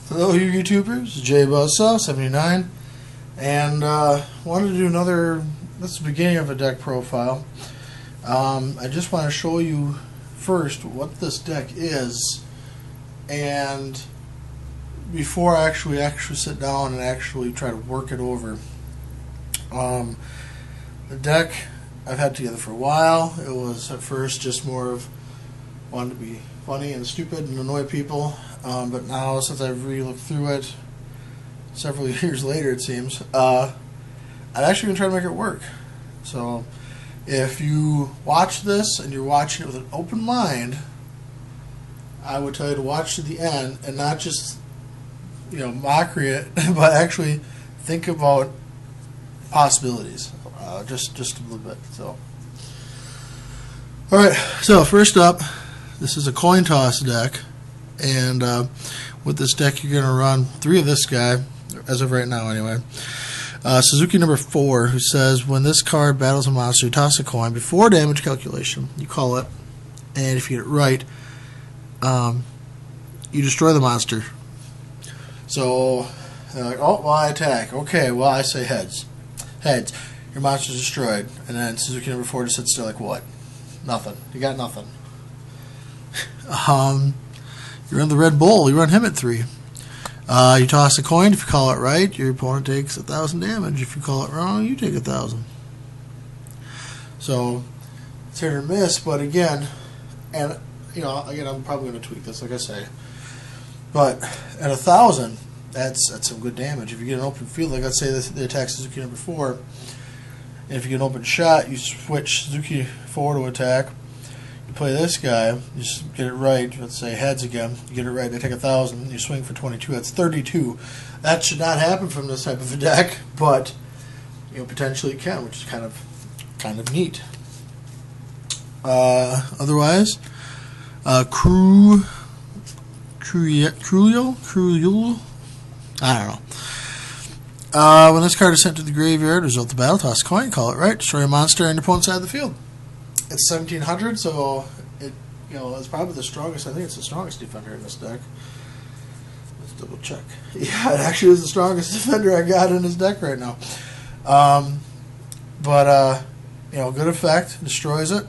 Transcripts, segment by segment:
Hello, you YouTubers, JBuzzsaw79, and wanted to do another. This is the beginning of a deck profile. I just want to show you first what this deck is, and before I actually sit down and actually try to work it over. The deck I've had together for a while. It was at first just more of wanted to be funny and stupid and annoy people. But now, since I've re-looked through it several years later, it seems, I'm actually going to try to make it work. So, if you watch this and you're watching it with an open mind, I would tell you to watch to the end and not just, mockery it, but actually think about possibilities, just a little bit. So, all right. So first up, this is a coin toss deck. And with this deck, you're going to run 3 of this guy, as of right now anyway. Suzuki number 4, who says, when this card battles a monster, you toss a coin before damage calculation. You call it, and if you get it right, you destroy the monster. So, they're like, oh, well, I attack. Okay, well, I say heads. Heads. Your monster's destroyed. And then Suzuki number 4 just sits there like, what? Nothing. You got nothing. You run the Red Bull. You run him at 3. You toss a coin. If you call it right, your opponent takes 1,000 damage. If you call it wrong, you take 1,000. So it's hit or miss. But again, I'm probably going to tweak this, like I say. But at 1,000, that's some good damage. If you get an open field, like let's say they attack Suzuki number 4, and if you get an open shot, you switch Suzuki 4 to attack. You play this guy, you just get it right, let's say heads again, you get it right, they take 1,000, you swing for 22, that's 32. That should not happen from this type of a deck, but potentially it can, which is kind of neat. Otherwise, Crulio? I don't know. When this card is sent to the graveyard, result of the battle, toss a coin, call it right, destroy a monster on your opponent's side of the field. It's 1,700, so it's probably the strongest. I think it's the strongest defender in this deck. Let's double check. Yeah, it actually is the strongest defender I got in this deck right now. Good effect, destroys it.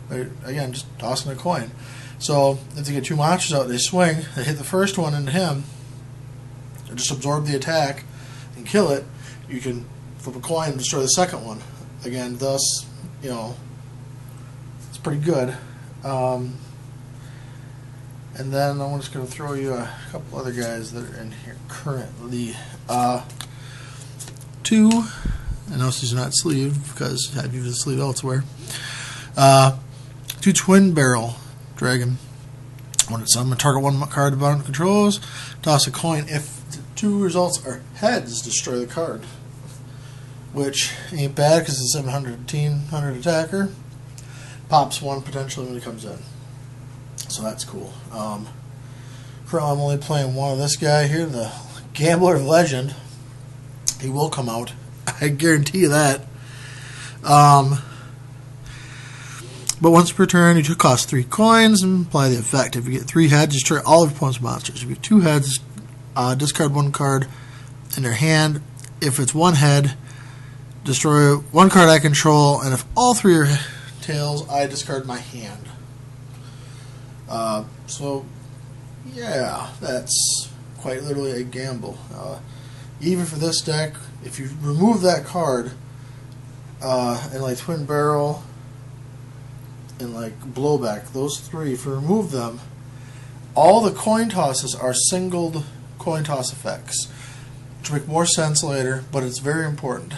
But again, just tossing a coin. So if they get 2 monsters out, they swing. They hit the first one into him. They just absorb the attack and kill it. You can flip a coin and destroy the second one. Again, thus, pretty good. And then I'm just going to throw you a couple other guys that are in here currently. 2, I notice these are not sleeved because I've used the sleeve elsewhere. 2 Twin Barrel Dragon. When it's on, target 1 card the bottom controls, toss a coin. If the 2 results are heads, destroy the card. Which ain't bad because it's a 1,700 attacker. Pops 1 potentially when he comes in. So that's cool. Currently I'm only playing 1 of this guy here, the Gambler Legend. He will come out. I guarantee you that. But once per turn, you cost 3 coins and apply the effect. If you get 3 heads, destroy all of your opponent's monsters. If you get 2 heads, discard 1 card in their hand. If it's 1 head, destroy 1 card I control, and if all 3 are tails, I discard my hand. So yeah, that's quite literally a gamble. Even for this deck, if you remove that card and like Twin Barrel and like Blowback, those 3, if you remove them, all the coin tosses are singled coin toss effects, which make more sense later, but it's very important.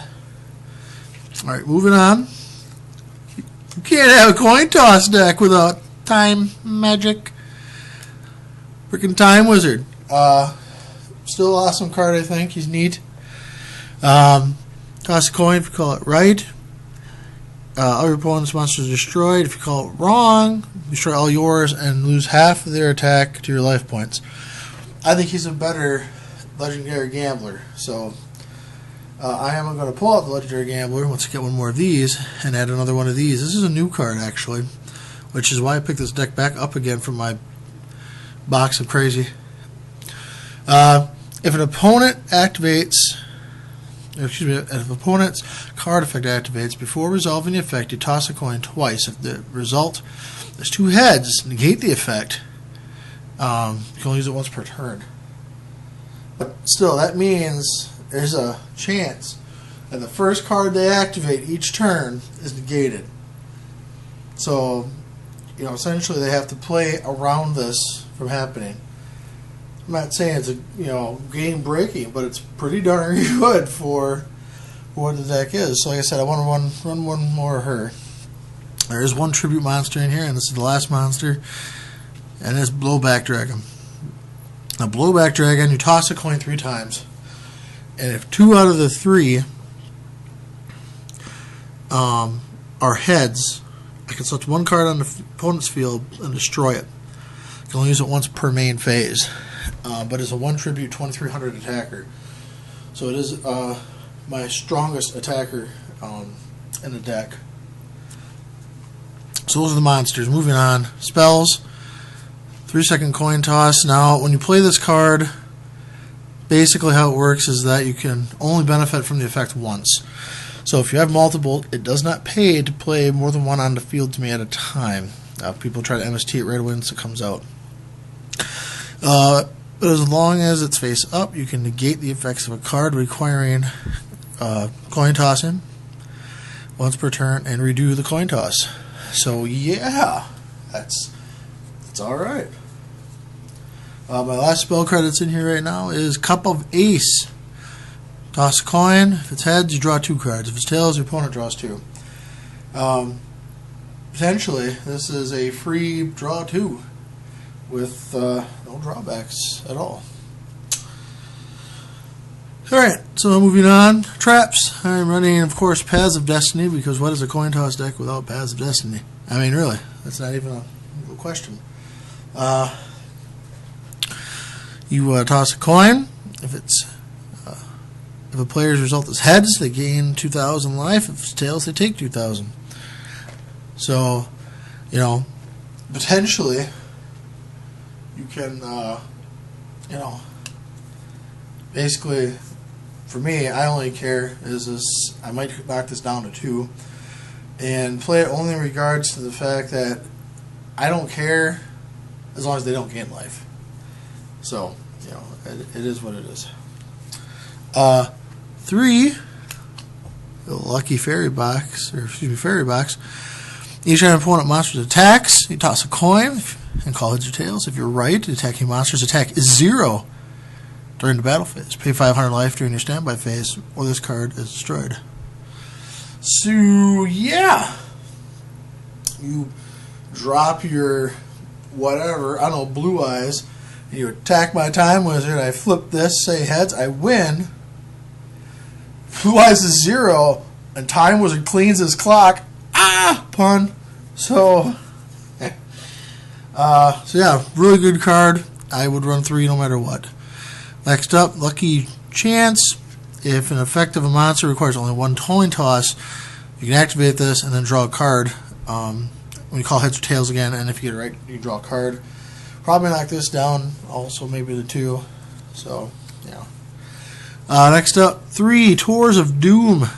Alright, moving on. You can't have a coin toss deck without Time Magic. Freaking Time Wizard. Still an awesome card, I think. He's neat. Toss a coin if you call it right. All your opponent's monsters are destroyed. If you call it wrong, destroy all yours and lose half of their attack to your life points. I think he's a better legendary gambler. So I am going to pull out the Legendary Gambler once I get one more of these and add another one of these. This is a new card, actually, which is why I picked this deck back up again from my box of crazy. If an opponent activates, if an opponent's card effect activates, before resolving the effect, you toss a coin twice. If the result is 2 heads, negate the effect. You can only use it once per turn. But still, that means there's a chance that the first card they activate each turn is negated. So, essentially they have to play around this from happening. I'm not saying it's game breaking, but it's pretty darn good for what the deck is. So like I said, I want to run one more of her. There is one tribute monster in here, and this is the last monster, and it's Blowback Dragon. Now, Blowback Dragon, you toss a coin 3 times, and if 2 out of the 3 are heads, I can select one card on the opponent's field and destroy it. You can only use it once per main phase. But it's a 1 tribute 2300 attacker. So it is my strongest attacker in the deck. So those are the monsters. Moving on. Spells. 3-second coin toss. Now, when you play this card, basically how it works is that you can only benefit from the effect once. So if you have multiple, it does not pay to play more than one on the field to me at a time. People try to MST it right away once it comes out. But as long as it's face up, you can negate the effects of a card requiring coin tossing once per turn and redo the coin toss. So yeah, that's alright. My last spell card that's in here right now is Cup of Ace. Toss a coin. If it's heads, you draw 2 cards. If it's tails, your opponent draws 2. Potentially, this is a free draw 2 with no drawbacks at all. Alright, so moving on. Traps. I'm running, of course, Paths of Destiny, because what is a coin toss deck without Paths of Destiny? I mean, really, that's not even a question. You toss a coin. If a player's result is heads, they gain 2,000 life. If it's tails, they take 2,000. So, potentially, you can, basically, for me, I only care I might knock this down to 2 and play it only in regards to the fact that I don't care as long as they don't gain life. So, it is what it is. 3, the lucky fairy box. Each time an opponent monster's attacks, you toss a coin and call heads or tails. If you're right, the attacking monster's attack is 0 during the battle phase. Pay 500 life during your standby phase, or this card is destroyed. So yeah, you drop your whatever, I don't know, blue eyes, and you attack my time wizard. I flip this, say heads, I win. Blue eyes is 0, and time wizard cleans his clock. Pun. So yeah, really good card. I would run 3 no matter what. Next up, Lucky Chance. If an effect of a monster requires only 1 coin toss, you can activate this and then draw a card. When you call heads or tails again, and if you get it right, you draw a card. Probably knock this down, also maybe the 2. So, yeah. Next up, 3 Tours of Doom.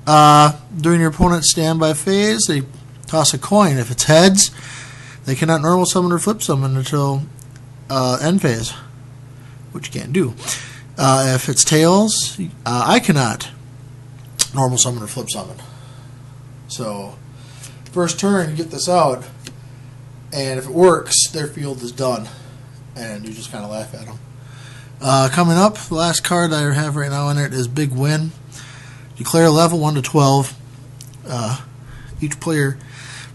During your opponent's standby phase, they toss a coin. If it's heads, they cannot normal summon or flip summon until end phase, which you can't do. If it's tails, I cannot normal summon or flip summon. So, first turn, you get this out, and if it works, their field is done, and you just kind of laugh at them. Coming up, the last card I have right now in it is Big Win. Declare level 1 to 12. Each player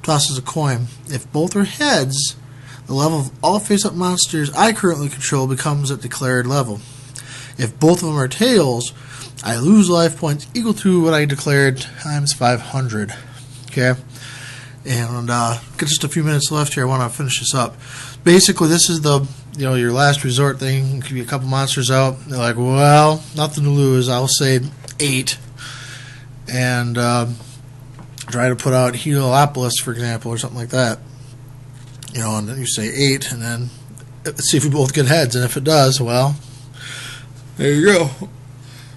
tosses a coin. If both are heads, the level of all face-up monsters I currently control becomes at declared level. If both of them are tails, I lose life points equal to what I declared times 500. Okay? And got just a few minutes left here. I want to finish this up. Basically, this is the your last resort thing. Could be a couple monsters out. They're like, well, nothing to lose. I'll say 8. And try to put out Heliopolis, for example, or something like that. And then you say 8, and then let's see if we both get heads. And if it does, well, there you go.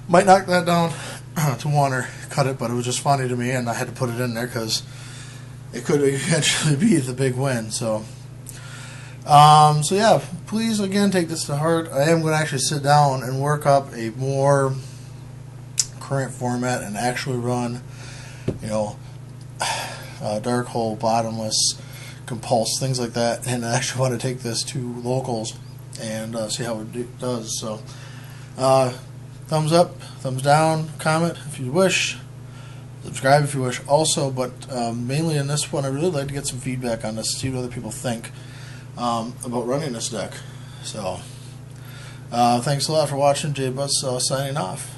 Might knock that down to 1 or cut it, but it was just funny to me, and I had to put it in there because it could eventually be the big win. So yeah, please again take this to heart. I am going to actually sit down and work up a more current format and actually run, dark hole, bottomless, compulse, things like that, and I actually want to take this to locals and see how it does. So thumbs up, thumbs down, comment if you wish, subscribe if you wish also, but mainly in this one I really like to get some feedback on this, see what other people think about running this deck. So thanks a lot for watching. J Buzz signing off.